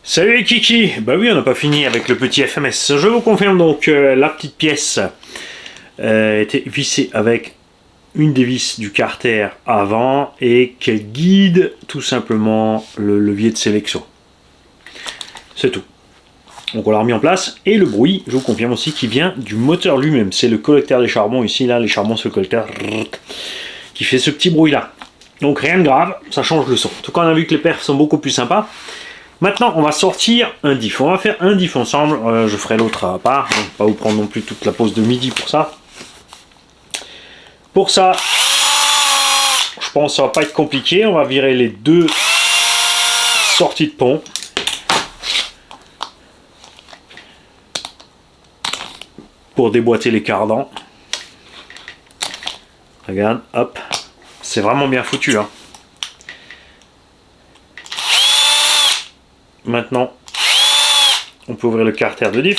Salut les kiki. Bah oui, on n'a pas fini avec le petit FMS. Je vous confirme donc la petite pièce était vissée avec une des vis du carter avant et qu'elle guide tout simplement le levier de sélection. C'est tout. Donc on l'a remis en place et le bruit, je vous confirme aussi, qui vient du moteur lui-même. C'est le collecteur des charbons ici, là, les charbons sur le collecteur qui fait ce petit bruit là. Donc rien de grave, ça change le son. En tout cas, on a vu que les perfs sont beaucoup plus sympas. Maintenant, on va sortir un diff. On va faire un diff ensemble. Je ferai l'autre à part. Donc, pas vous prendre non plus toute la pause de midi pour ça. Pour ça, je pense que ça va pas être compliqué. On va virer les deux sorties de pont. Pour déboîter les cardans. Regarde, hop. C'est vraiment bien foutu, hein. Maintenant, on peut ouvrir le carter de diff.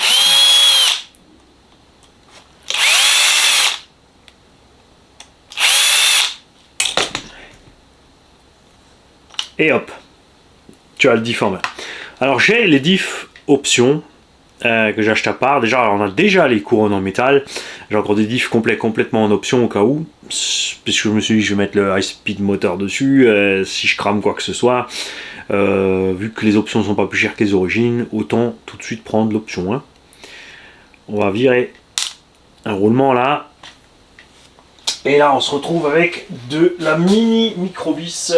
Et hop, tu as le diff en main. Alors j'ai les diffs options que j'achète à part. Déjà, alors on a déjà les couronnes en métal. J'ai encore des diffs complètement en option au cas où. Puisque je me suis dit je vais mettre le high speed moteur dessus. Si je crame quoi que ce soit. Vu que les options sont pas plus chères que les origines, autant tout de suite prendre l'option 1. On va virer un roulement là. Et là on se retrouve avec de la mini micro-vis.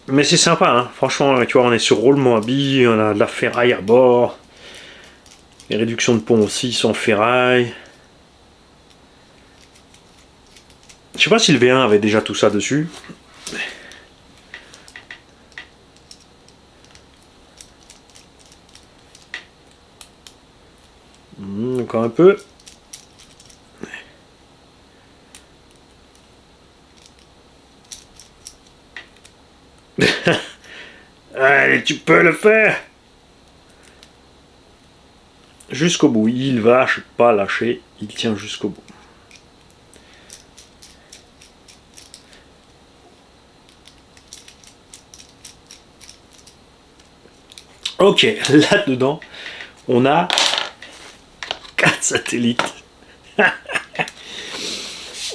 Mais c'est sympa, hein. Franchement, tu vois, on est sur roulement à billes, on a de la ferraille à bord. Les réductions de pont aussi sont en ferraille. Je sais pas si le V1 avait déjà tout ça dessus. Encore un peu. Allez, tu peux le faire. Jusqu'au bout, il va pas lâcher, il tient jusqu'au bout. Ok, là-dedans, on a 4 satellites.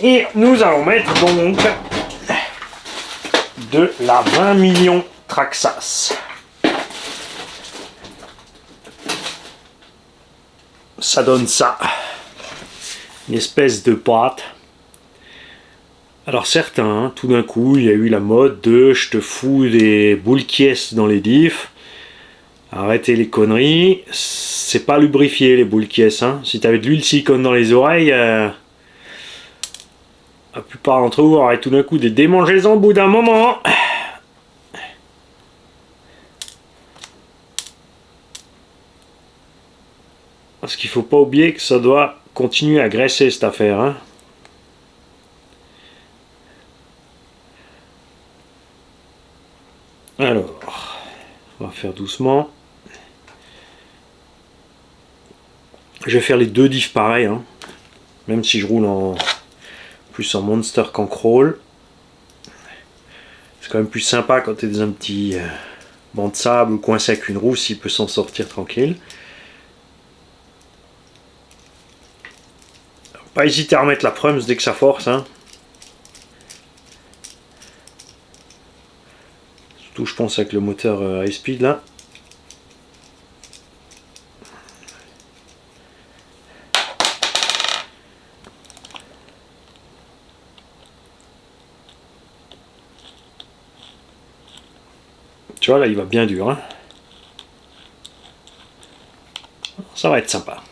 Et nous allons mettre donc de la 20 millions Traxxas. Ça donne ça. Une espèce de pâte. Alors certains, hein, tout d'un coup, il y a eu la mode de je te fous des boules quies dans les diffs. Arrêtez les conneries. C'est pas lubrifié les boules quies. Hein. Si t'avais de l'huile silicone dans les oreilles, la plupart d'entre vous auraient tout d'un coup des démangeaisons au bout d'un moment. Parce qu'il faut pas oublier que ça doit continuer à graisser cette affaire. Hein. Alors, on va faire doucement. Je vais faire les deux diffs pareils. Hein. Même si je roule en plus en monster qu'en crawl. C'est quand même plus sympa quand tu es dans un petit banc de sable ou coincé avec une roue, s'il peut s'en sortir tranquille. Pas hésiter à remettre la Prums dès que ça force. Hein. Surtout je pense avec le moteur high speed là. Tu vois là il va bien dur. Hein. Ça va être sympa.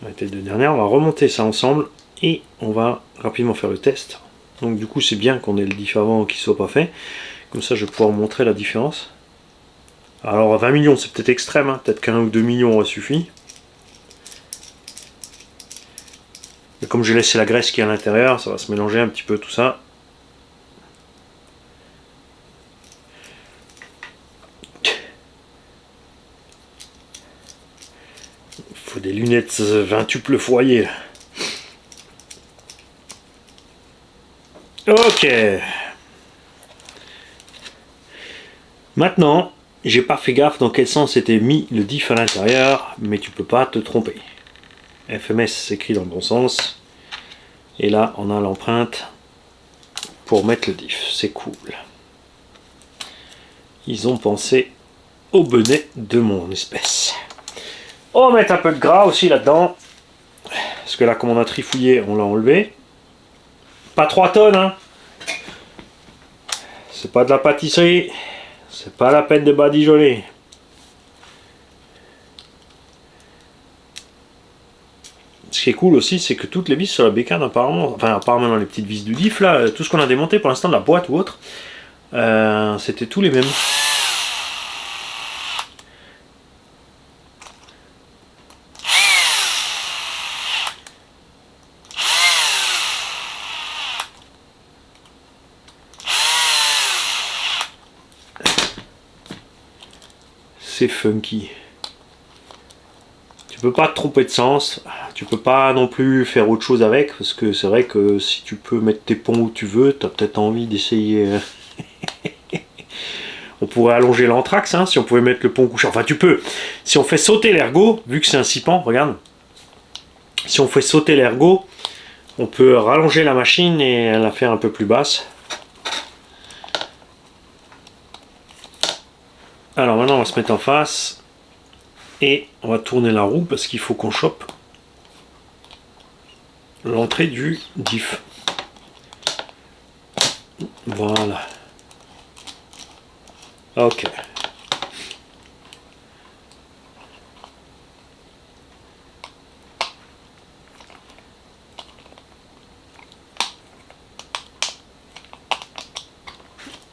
On va être les deux dernières, on va remonter ça ensemble et on va rapidement faire le test. Donc du coup c'est bien qu'on ait le diff avant qui soit pas fait. Comme ça je vais pouvoir montrer la différence. Alors 20 millions c'est peut-être extrême, hein. Peut-être qu'un ou 2 millions aurait suffi. Mais comme j'ai laissé la graisse qui est à l'intérieur, ça va se mélanger un petit peu tout ça. Il faut des lunettes 20 foyer. Ok. Maintenant, j'ai pas fait gaffe dans quel sens était mis le diff à l'intérieur, mais tu peux pas te tromper. FMS s'écrit dans le bon sens. Et là, on a l'empreinte pour mettre le diff. C'est cool. Ils ont pensé au bonnet de mon espèce. On va mettre un peu de gras aussi là-dedans. Parce que là, comme on a trifouillé, on l'a enlevé. Pas 3 tonnes, hein. C'est pas de la pâtisserie. C'est pas la peine de badigeonner. Ce qui est cool aussi, c'est que toutes les vis sur la bécane, apparemment, enfin, apparemment dans les petites vis du diff, là, tout ce qu'on a démonté pour l'instant de la boîte ou autre, c'était tous les mêmes. C'est funky. Tu peux pas te tromper de sens, tu peux pas non plus faire autre chose avec, parce que c'est vrai que si tu peux mettre tes ponts où tu veux, tu as peut-être envie d'essayer. On pourrait allonger l'anthrax, hein, si on pouvait mettre le pont couchant. Enfin, tu peux. Si on fait sauter l'ergot, vu que c'est un 6 pans, regarde. Si on fait sauter l'ergot, on peut rallonger la machine et la faire un peu plus basse. Alors maintenant on va se mettre en face et on va tourner la roue parce qu'il faut qu'on chope l'entrée du diff. Voilà. Ok.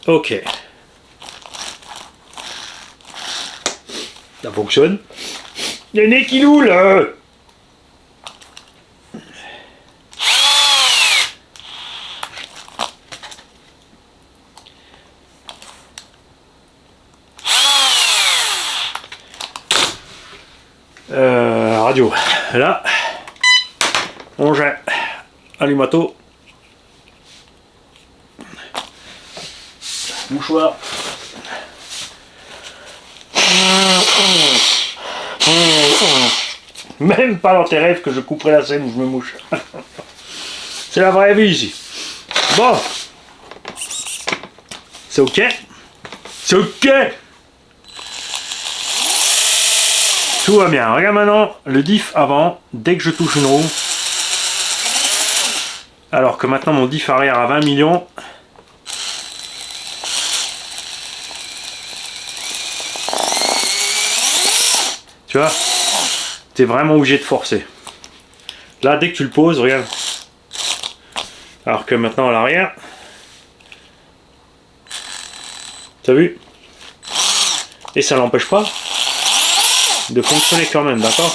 Ok. Ça fonctionne. Il y a un nez qui loue là. Radio. Là, on gère. Allumato. Mouchoir. Même pas dans tes rêves que je couperai la scène où je me mouche. C'est la vraie vie ici. Bon. C'est ok. C'est ok. Tout va bien. Regarde maintenant le diff avant, dès que je touche une roue. Alors que maintenant mon diff arrière à 20 millions. Tu vois, t'es vraiment obligé de forcer. Là, dès que tu le poses, regarde. Alors que maintenant à l'arrière, t'as vu? Et ça l'empêche pas de fonctionner quand même, d'accord?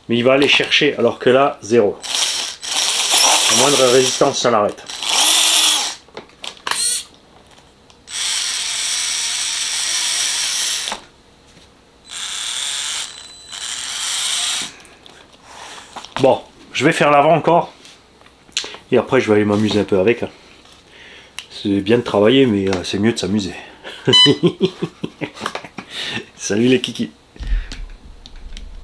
Mais il va aller chercher, alors que là, zéro. À moindre résistance, ça l'arrête. Bon, je vais faire l'avant encore. Et après, je vais aller m'amuser un peu avec. C'est bien de travailler, mais c'est mieux de s'amuser. Salut les kikis.